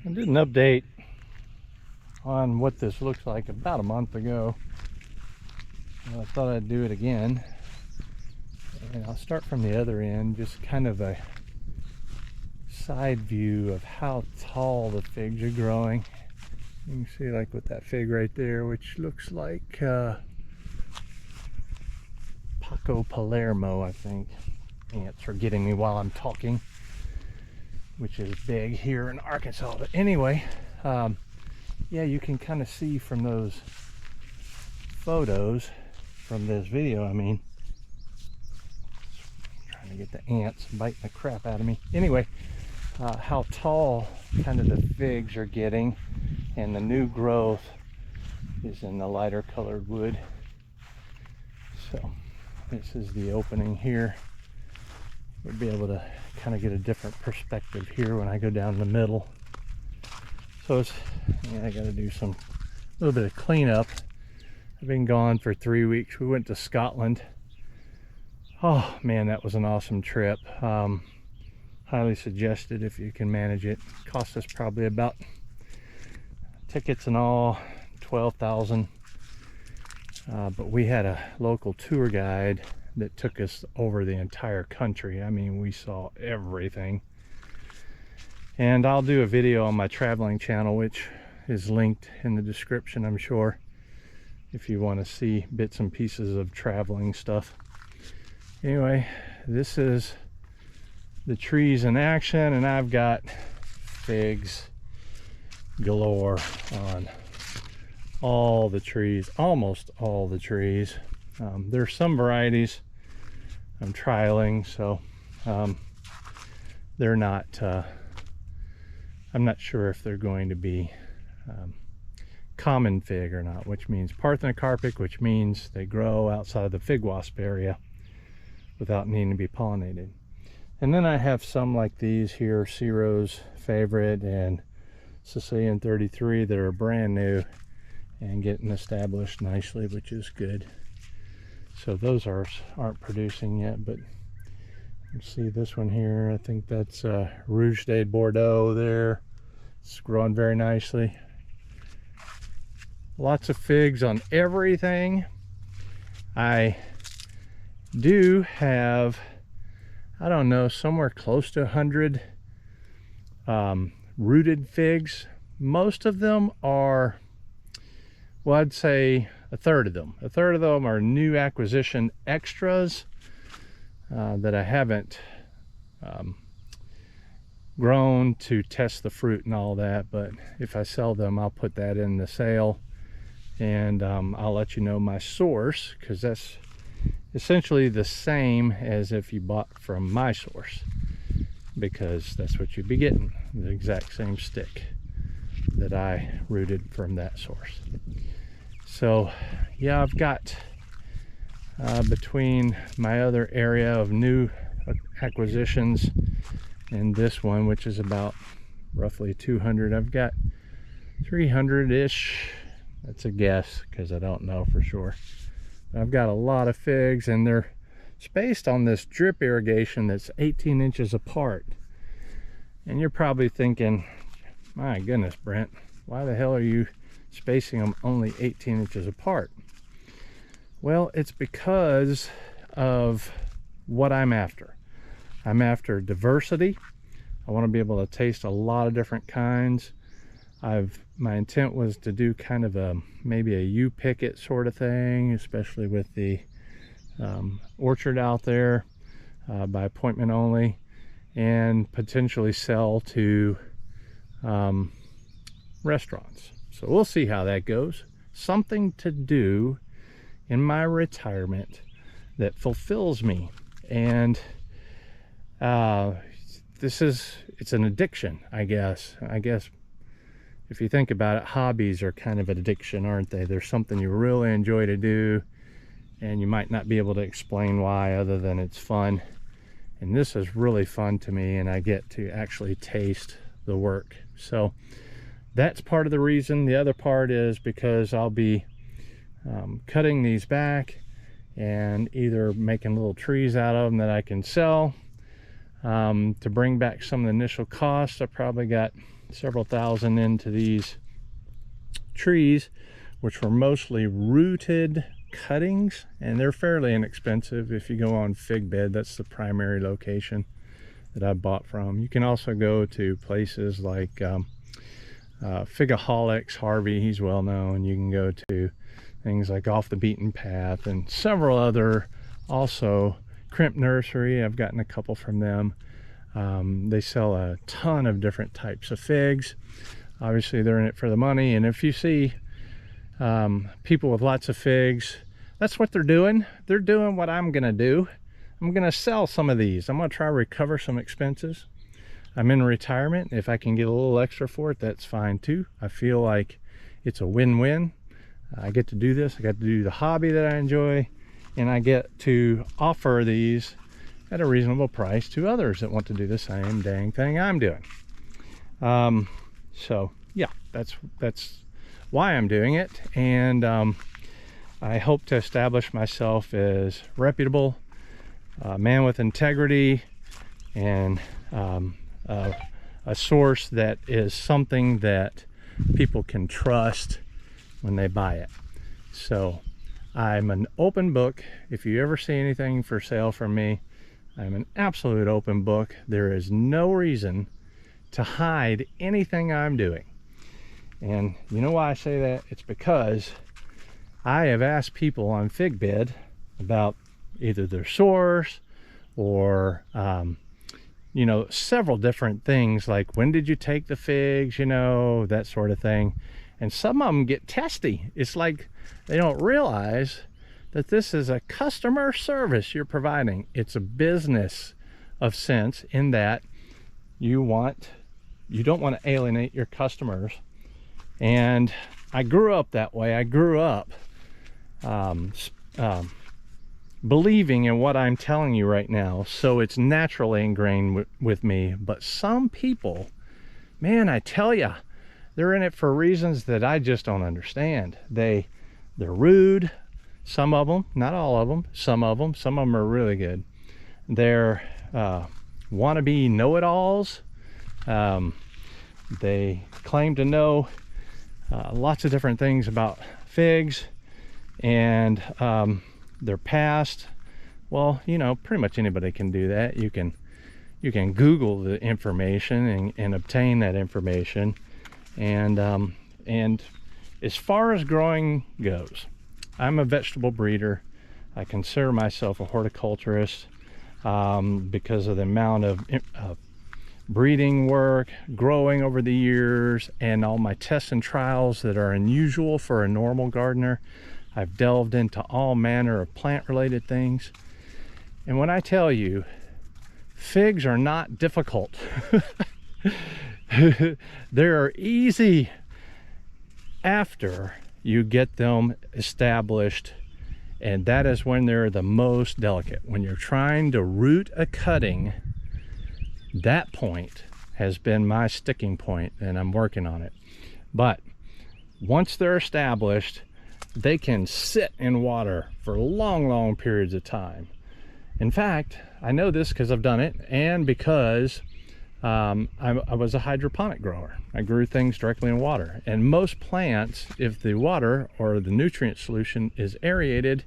I did an update on what this looks like about a month ago. I thought I'd do it again. And I'll start from the other end, just kind of a side view of how tall the figs are growing. You can see like with that fig right there, which looks like Paco Palermo, I think. Ants are getting me while I'm talking, which is big here in Arkansas. But anyway, yeah, you can kind of see from those photos, from this video, I mean, trying to get the ants biting the crap out of me. Anyway, how tall kind of the figs are getting, and the new growth is in the lighter colored wood. So this is the opening here. We'll be able to kind of get a different perspective here when I go down the middle. So it's, yeah, I got to do a little bit of cleanup. I've been gone for 3 weeks. We went to Scotland. Oh man, that was an awesome trip. Highly suggested if you can manage it. Cost us probably about, tickets and all, $12,000. But we had a local tour guide that took us over the entire country. I mean, we saw everything. And I'll do a video on my traveling channel, which is linked in the description, I'm sure, if you want to see bits and pieces of traveling stuff. Anyway, this is the trees in action, and I've got figs galore on all the trees, almost all the trees. There's some varieties I'm trialing, so they're not, I'm not sure if they're going to be common fig or not, which means parthenocarpic, which means they grow outside the fig wasp area without needing to be pollinated. And then I have some like these here, Ciro's Favorite and Sicilian 33, that are brand new and getting established nicely, which is good. So those aren't producing yet, but you see this one here, I think that's Rouge de Bordeaux there. It's growing very nicely. Lots of figs on everything. I do have, I don't know, somewhere close to 100 rooted figs. Most of them are, well, I'd say a third of them. A third of them are new acquisition extras that I haven't grown to test the fruit and all that. But if I sell them, I'll put that in the sale, and I'll let you know my source, because that's essentially the same as if you bought from my source, because that's what you'd be getting, the exact same stick that I rooted from that source. So yeah, I've got between my other area of new acquisitions and this one, which is about roughly 200, I've got 300-ish. That's a guess because I don't know for sure. I've got a lot of figs, and they're spaced on this drip irrigation that's 18 inches apart. And you're probably thinking, my goodness, Brent, why the hell are you spacing them only 18 inches apart? Well, it's because of what I'm after. I'm after diversity. I want to be able to taste a lot of different kinds. My intent was to do kind of a, maybe a you pick it sort of thing, especially with the orchard out there, by appointment only, and potentially sell to restaurants. So we'll see how that goes. Something to do in my retirement that fulfills me. And it's an addiction, I guess. If you think about it, hobbies are kind of an addiction, aren't they? There's something you really enjoy to do, and you might not be able to explain why, other than it's fun. And this is really fun to me, and I get to actually taste the work. So that's part of the reason. The other part is because I'll be cutting these back and either making little trees out of them that I can sell. To bring back some of the initial costs, I probably got several thousand into these trees, which were mostly rooted cuttings, and they're fairly inexpensive if you go on Fig Bed. That's the primary location that I bought from. You can also go to places like Figaholics, Harvey, he's well known. You can go to things like Off the Beaten Path and several other, also Crimp Nursery. I've gotten a couple from them. They sell a ton of different types of figs. Obviously they're in it for the money, and if you see people with lots of figs, that's what they're doing. They're doing what I'm gonna do. I'm gonna sell some of these. I'm gonna try to recover some expenses. I'm in retirement. If I can get a little extra for it, that's fine too. I feel like it's a win-win. I get to do this. I get to do the hobby that I enjoy, and I get to offer these at a reasonable price to others that want to do the same dang thing I'm doing. So yeah, that's why I'm doing it, and I hope to establish myself as reputable, man with integrity, and a source that is something that people can trust when they buy it. So I'm an open book. If you ever see anything for sale from me, I'm an absolute open book. There is no reason to hide anything I'm doing. And you know why I say that? It's because I have asked people on Fig Bed about either their source or you know, several different things, like when did you take the figs, you know, that sort of thing. And some of them get testy. It's like they don't realize that this is a customer service you're providing. It's a business of sense in that you don't want to alienate your customers. And I grew up that way. I grew up believing in what I'm telling you right now, so it's naturally ingrained with me. But some people, man, I tell ya, they're in it for reasons that I just don't understand. They're rude, some of them, not all of them, some of them are really good. They're wannabe know-it-alls. They claim to know lots of different things about figs, and their past. Well, you know, pretty much anybody can do that. You can Google the information and obtain that information. And as far as growing goes, I'm a vegetable breeder. I consider myself a horticulturist because of the amount of breeding work, growing over the years, and all my tests and trials that are unusual for a normal gardener. I've delved into all manner of plant-related things. And when I tell you, figs are not difficult. They're easy after you get them established, and that is when they're the most delicate. When you're trying to root a cutting, that point has been my sticking point, and I'm working on it. But once they're established, they can sit in water for long periods of time. In fact, I know this because I've done it, and because I was a hydroponic grower. I grew things directly in water, and most plants, if the water or the nutrient solution is aerated,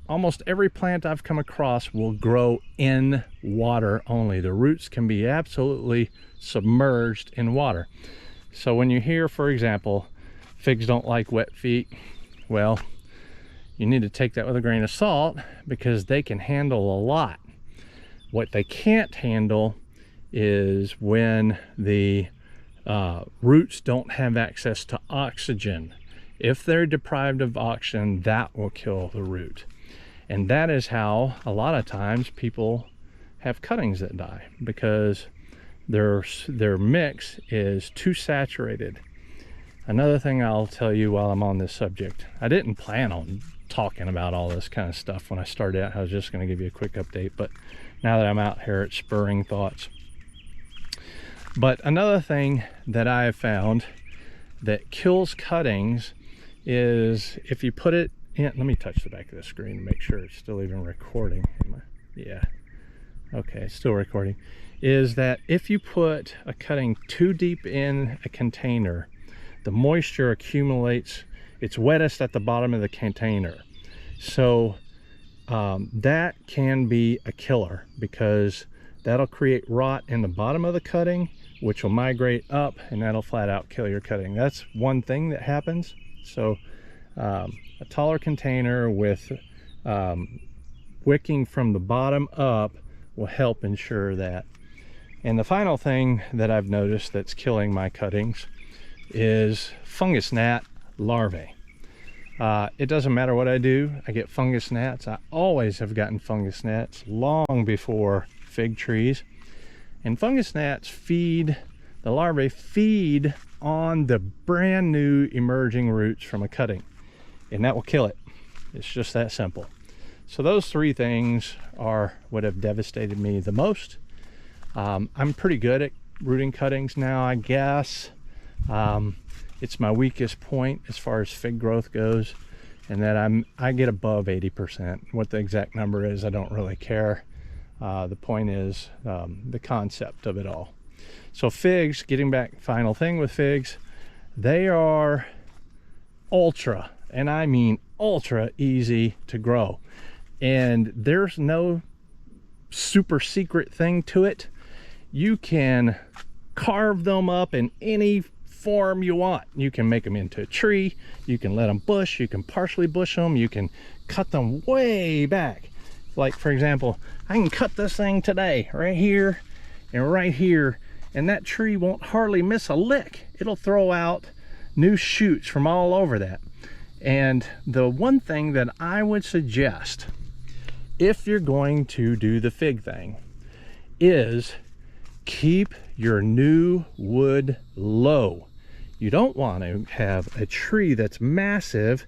almost every plant I've come across will grow in water only. The roots can be absolutely submerged in water. So when you hear, for example, figs don't like wet feet, well, you need to take that with a grain of salt, because they can handle a lot. What they can't handle is when the roots don't have access to oxygen. If they're deprived of oxygen, that will kill the root. And that is how a lot of times people have cuttings that die, because their mix is too saturated. Another thing I'll tell you while I'm on this subject, I didn't plan on talking about all this kind of stuff when I started out. I was just going to give you a quick update, but now that I'm out here, it's spurring thoughts. But another thing that I have found that kills cuttings is if you put it in, let me touch the back of the screen to make sure it's still even recording. Yeah, Okay, still recording. Is that if you put a cutting too deep in a container, the moisture accumulates. It's wettest at the bottom of the container. So that can be a killer, because that'll create rot in the bottom of the cutting, which will migrate up, and that'll flat out kill your cutting. That's one thing that happens. So a taller container with wicking from the bottom up will help ensure that. And the final thing that I've noticed that's killing my cuttings is fungus gnat larvae. It doesn't matter what I do, I get fungus gnats. I always have gotten fungus gnats long before fig trees. And fungus gnats feed, the larvae feed on the brand new emerging roots from a cutting, and that will kill it. It's just that simple. So those three things are what have devastated me the most. I'm pretty good at rooting cuttings now, I guess. It's my weakest point as far as fig growth goes, and that I get above 80%. What the exact number is, I don't really care. The point is the concept of it all. So figs, getting back, final thing with figs, they are ultra, and I mean ultra easy to grow. And there's no super secret thing to it. You can carve them up in any form you want. You can make them into a tree, you can let them bush, you can partially bush them, you can cut them way back. Like, for example, I can cut this thing today right here and right here, and that tree won't hardly miss a lick. It'll throw out new shoots from all over that. And the one thing that I would suggest, if you're going to do the fig thing, is keep your new wood low. You don't want to have a tree that's massive,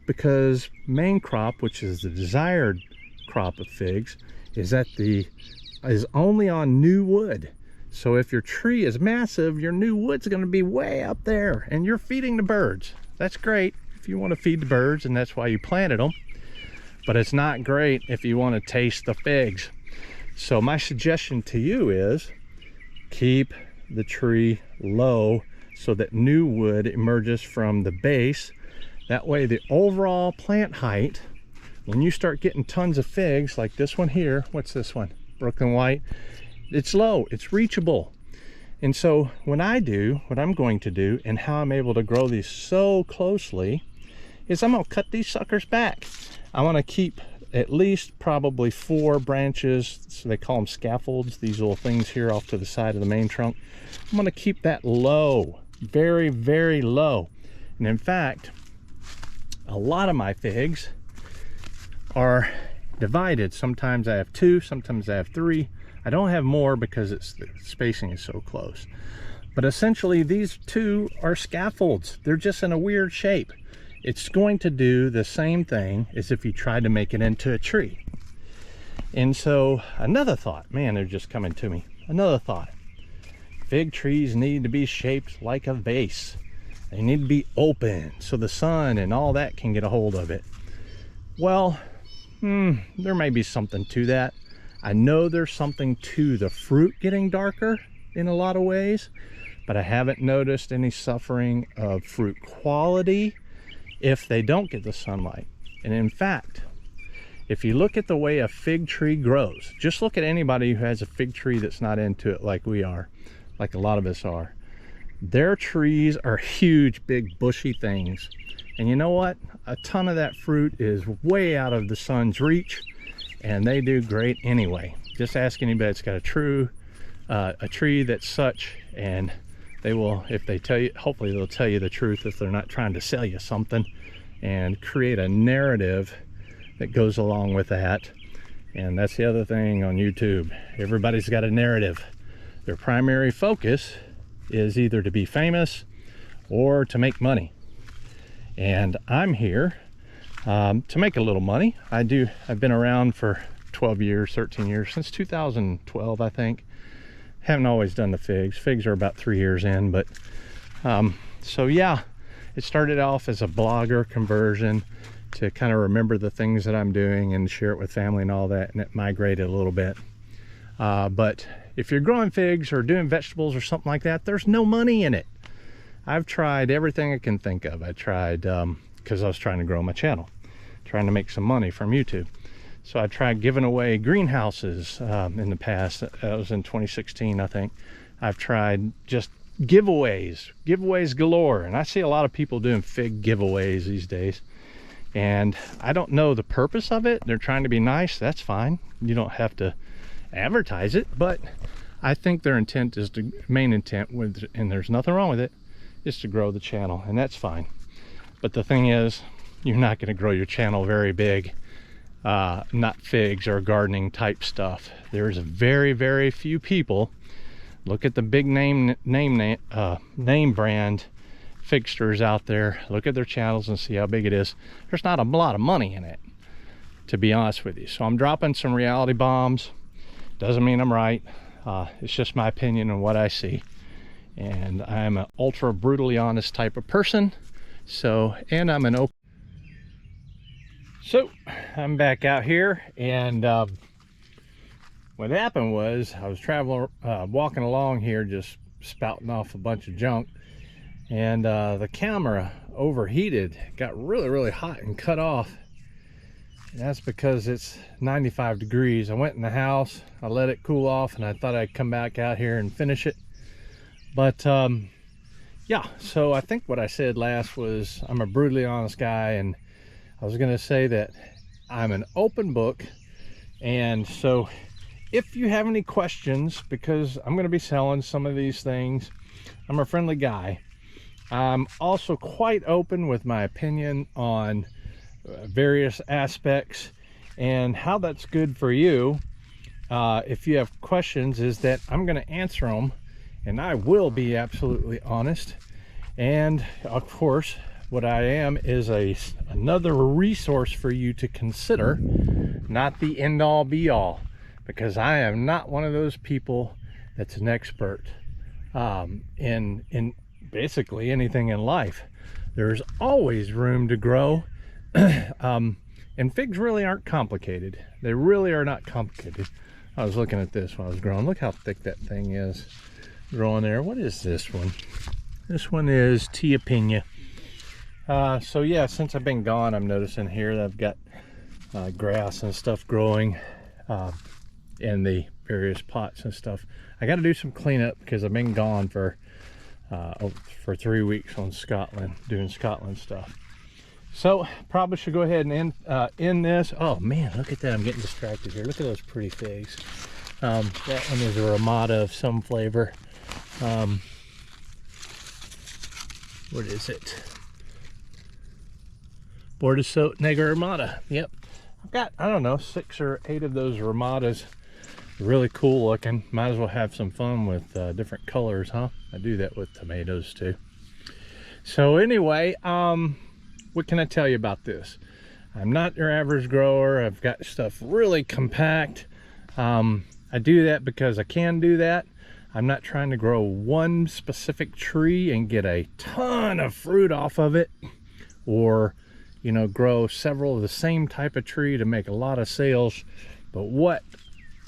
because main crop, which is the desired crop of figs, is only on new wood. So if your tree is massive, your new wood's going to be way up there, and you're feeding the birds. That's great if you want to feed the birds, and that's why you planted them. But it's not great if you want to taste the figs. So my suggestion to you is keep the tree low so that new wood emerges from the base. That way the overall plant height, when you start getting tons of figs like this one here, what's this one, Brooklyn White, it's low, it's reachable. And so what I'm going to do, and how I'm able to grow these so closely, is I'm going to cut these suckers back. I want to keep at least probably 4 branches, so they call them scaffolds, these little things here off to the side of the main trunk. I'm going to keep that low, very, very low. And in fact, a lot of my figs are divided. Sometimes I have 2, sometimes I have 3. I don't have more because the spacing is so close. But essentially these 2 are scaffolds. They're just in a weird shape. It's going to do the same thing as if you tried to make it into a tree. And so another thought, man, they're just coming to me. Another thought. Fig trees need to be shaped like a vase. They need to be open so the sun and all that can get a hold of it. Well, there may be something to that. I know there's something to the fruit getting darker in a lot of ways, but I haven't noticed any suffering of fruit quality if they don't get the sunlight. And in fact, if you look at the way a fig tree grows, just look at anybody who has a fig tree that's not into it like we are, like a lot of us are. Their trees are huge, big, bushy things. And you know what? A ton of that fruit is way out of the sun's reach, and they do great anyway. Just ask anybody that's got a tree that's such, and they will, if they tell you, hopefully they'll tell you the truth if they're not trying to sell you something, and create a narrative that goes along with that. And that's the other thing on YouTube. Everybody's got a narrative. Their primary focus is either to be famous or to make money. And I'm here to make a little money. I've been around for 12 years, 13 years, since 2012, I think. Haven't always done the figs. Figs are about 3 years in, but so yeah, it started off as a blogger conversion to kind of remember the things that I'm doing and share it with family and all that, and it migrated a little bit. But if you're growing figs or doing vegetables or something like that, there's no money in it. I've tried everything I can think of. I tried, because I was trying to grow my channel, trying to make some money from YouTube. So I tried giving away greenhouses in the past. That was in 2016, I think. I've tried just giveaways galore. And I see a lot of people doing fig giveaways these days. And I don't know the purpose of it. They're trying to be nice. That's fine. You don't have to advertise it. But I think their intent is to, main intent, and there's nothing wrong with it, is to grow the channel. And that's fine. But the thing is, you're not going to grow your channel very big. Not figs or gardening type stuff. There's very, very few people. Look at the big name brand fixtures out there. Look at their channels and see how big it is. There's not a lot of money in it, to be honest with you. So I'm dropping some reality bombs. Doesn't mean I'm right. It's just my opinion on what I see. And I'm an ultra brutally honest type of person. So, and I'm an open. So I'm back out here, and what happened was I was walking along here, just spouting off a bunch of junk, and the camera overheated, got really hot and cut off. And that's because it's 95 degrees. I went in the house, I let it cool off, and I thought I'd come back out here and finish it. But yeah, so I think what I said last was I'm a brutally honest guy, and I was going to say that I'm an open book. And so if you have any questions, because I'm going to be selling some of these things, I'm a friendly guy. I'm also quite open with my opinion on various aspects, and how that's good for you. If you have questions, is that I'm going to answer them, and I will be absolutely honest. And of course, what I am is another resource for you to consider, not the end-all be-all, because I am not one of those people that's an expert in basically anything in life. There's always room to grow. And figs really aren't complicated. They really are not complicated. I was looking at this when I was growing. Look how thick that thing is growing there. What is this one? This one is Tia Pina. So yeah, since I've been gone, I'm noticing here that I've got grass and stuff growing in the various pots and stuff. I got to do some cleanup because I've been gone for 3 weeks on Scotland, doing Scotland stuff. So probably should go ahead and end this. Oh man, look at that! I'm getting distracted here. Look at those pretty figs. That one is a Ramada of some flavor. What is it? Bordeaux Neger Ramada. Yep. I've got, I don't know, 6 or 8 of those Ramadas. Really cool looking. Might as well have some fun with different colors, huh? I do that with tomatoes too. So anyway, what can I tell you about this? I'm not your average grower. I've got stuff really compact. I do that because I can do that. I'm not trying to grow one specific tree and get a ton of fruit off of it, or you know, grow several of the same type of tree to make a lot of sales. But what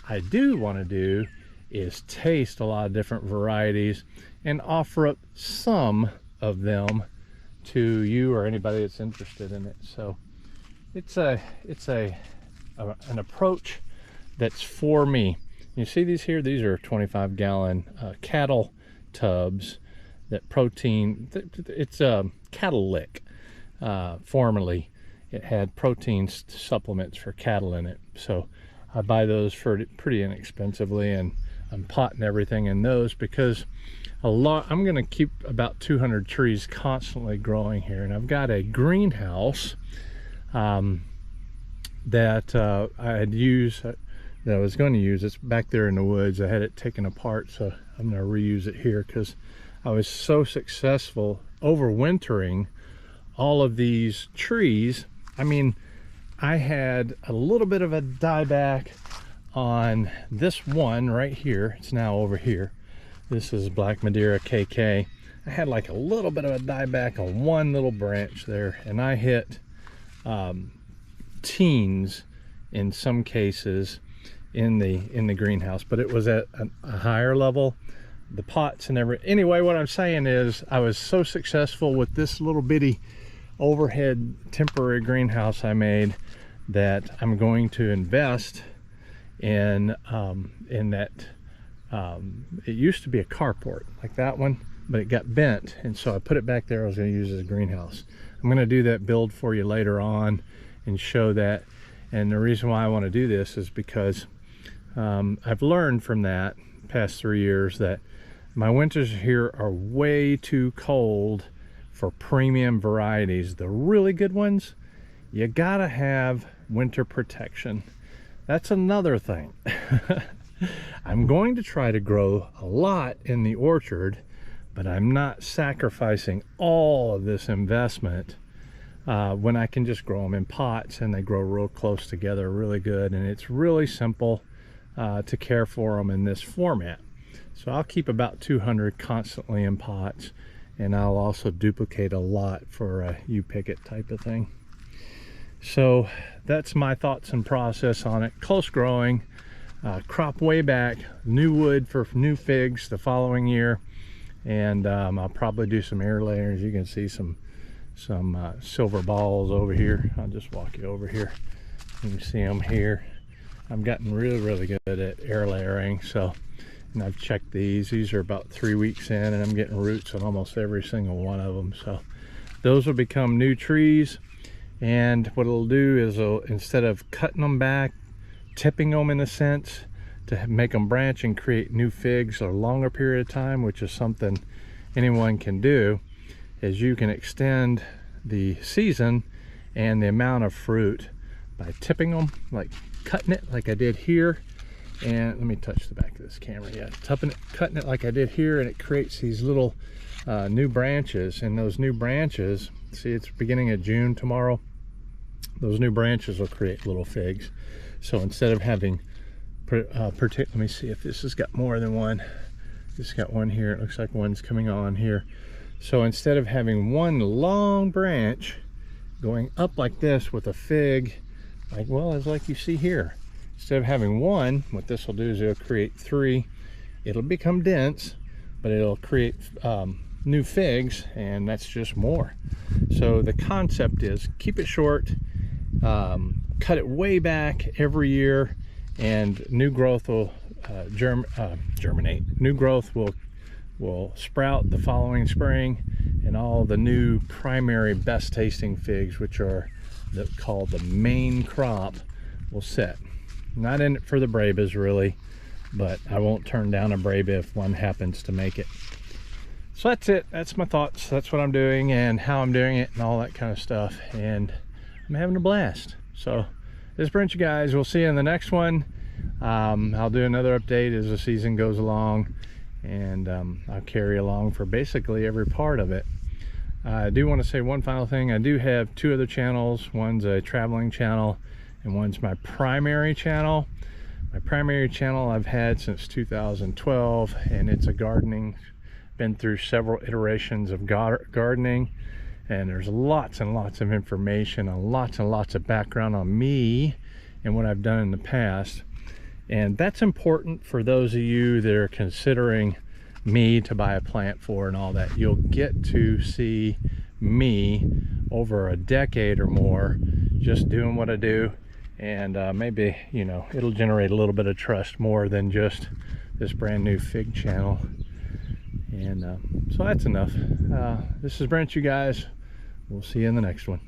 I do want to do is taste a lot of different varieties and offer up some of them to you or anybody that's interested in it. So it's an approach that's for me. You see these here? These are 25-gallon cattle tubs that protein. It's a cattle lick. Formerly, it had protein supplements for cattle in it. So I buy those for pretty inexpensively, and I'm potting everything in those because I'm going to keep about 200 trees constantly growing here. And I've got a greenhouse that I was going to use. It's back there in the woods. I had it taken apart, so I'm going to reuse it here because I was so successful overwintering all of these trees. I mean, I had a little bit of a dieback on this one right here. It's now over here. This is Black Madeira KK. I had like a little bit of a dieback on one little branch there, and I hit teens in some cases in the greenhouse, but it was at a higher level, the pots and everything. Anyway, what I'm saying is I was so successful with this little bitty overhead temporary greenhouse I made that I'm going to invest in that. It used to be a carport like that one, but it got bent, and so I put it back there. I was going to use it as a greenhouse. I'm going to do that build for you later on and show that. And the reason why I want to do this is because I've learned from that past 3 years that my winters here are way too cold for premium varieties. The really good ones, you gotta have winter protection. That's another thing. I'm going to try to grow a lot in the orchard, but I'm not sacrificing all of this investment when I can just grow them in pots and they grow real close together really good, and it's really simple to care for them in this format. So I'll keep about 200 constantly in pots, and I'll also duplicate a lot for a U-picket type of thing. So that's my thoughts and process on it. Close growing, crop way back, new wood for new figs the following year, and I'll probably do some air layers. You can see some silver balls over here. I'll just walk you over here. You can see them here. I've gotten really good at air layering, so, and I've checked these are about 3 weeks in, and I'm getting roots on almost every single one of them. So those will become new trees, and what it'll do is instead of cutting them back, tipping them in a sense to make them branch and create new figs a longer period of time, which is something anyone can do, is you can extend the season and the amount of fruit by tipping them, like cutting it like I did here. And let me touch the back of this camera. Yeah, cutting it like I did here, and it creates these little new branches. And those new branches, see, it's beginning of June tomorrow, those new branches will create little figs. So instead of having let me see if this has got more than one. This got one here. It looks like one's coming on here. So instead of having one long branch going up like this with a fig, it's like you see here, instead of having one, what this will do is it'll create 3. It'll become dense, but it'll create new figs, and that's just more. So the concept is keep it short, cut it way back every year, and new growth will germinate. New growth will sprout the following spring, and all the new primary best tasting figs, which are called the main crop, will set. Not in it for the Brabas really, but I won't turn down a Braba if one happens to make it. So that's it. That's my thoughts. That's what I'm doing and how I'm doing it and all that kind of stuff, and I'm having a blast. So this is Brent, you guys. We'll see you in the next one. I'll do another update as the season goes along, and I'll carry along for basically every part of it. I do want to say one final thing. I do have 2 other channels. One's a traveling channel, and one's my primary channel. My primary channel I've had since 2012, and it's a gardening. Been through several iterations of gardening, and there's lots and lots of information and lots of background on me and what I've done in the past. And that's important for those of you that are considering me to buy a plant for and all that. You'll get to see me over a decade or more just doing what I do, and maybe, you know, it'll generate a little bit of trust more than just this brand new fig channel. And so that's enough. This is Brent, you guys. We'll see you in the next one.